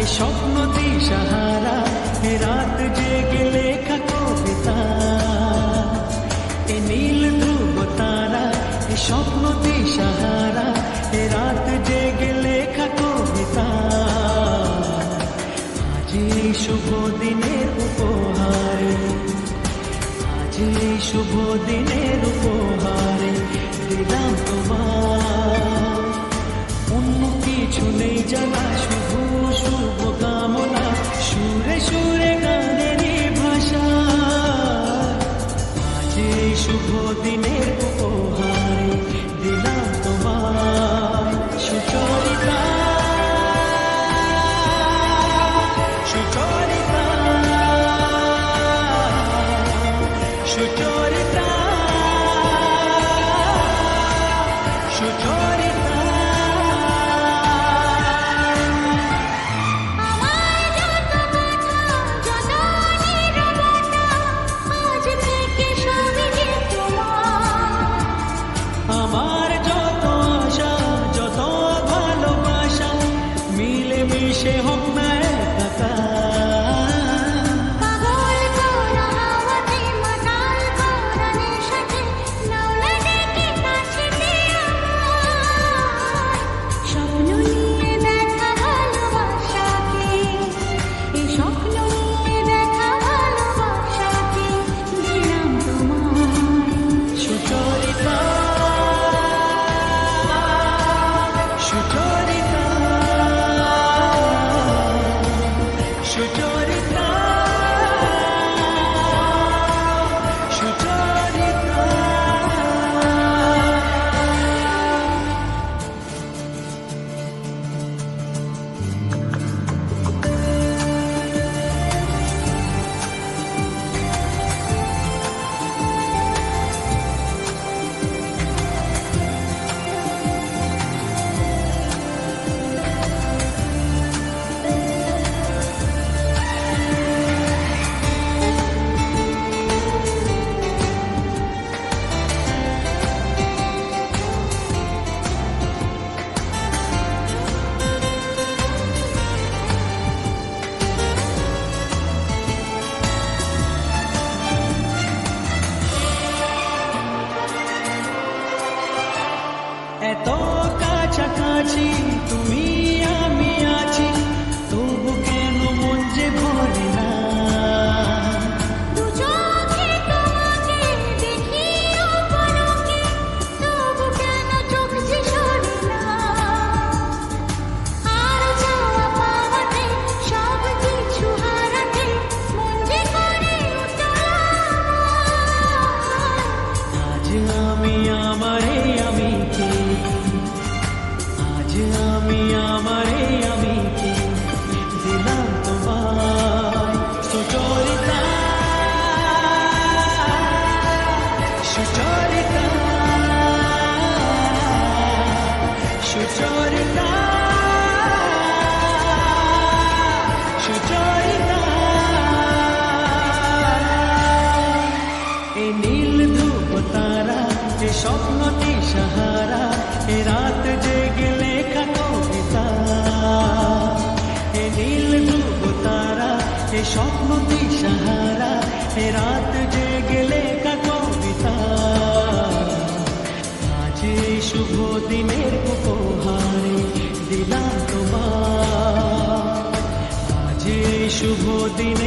এ স্বপ্ন দিশাহারা, এ রাত জেগে লেখা কবিতা, এ নীল ধ্রুব তারা, এ স্বপ্ন দিশাহারা, এ রাত জেগে লেখা কবিতা। আজ এই শুভ দিনের উপহারে, আজ এই শুভ দিনের উপহারে দিলাম তোমার। অন্য কিছু নেই জানা, শুভ শুভ কামনা, সুরে সুরে গানেরই ভাষা। আজ এই শুভ দিনের উপহারে দিলাম তোমার। সুচরিতা, সুচরিতা, সুচরিতা, সুচরিতা। আমার যত আশা, যত ভালোবাসা, মিলে মিশে হোক না এত কাছাকাছি তুমি আমি আছি, তবু কেন মন যে ভরে না। আজ আমি আমারে আমি কে, আজ আমি আমারে আমি কে দিলাম তোমায়। সুচরিতা, সুচরিতা, সুচরিতা, সুচরিতা। এ নীল ধ্রুব তারা, এ স্বপ্ন দিশাহারা, এ রাত জেগে লেখা কবিতা, এ নীল ধ্রুব তারা, এ স্বপ্ন দিশাহারা, এ রাত জেগে লেখা কবিতা। আজ এই শুভ দিনের উপহারে দিলাম তোমার। আজ এই শুভ দিন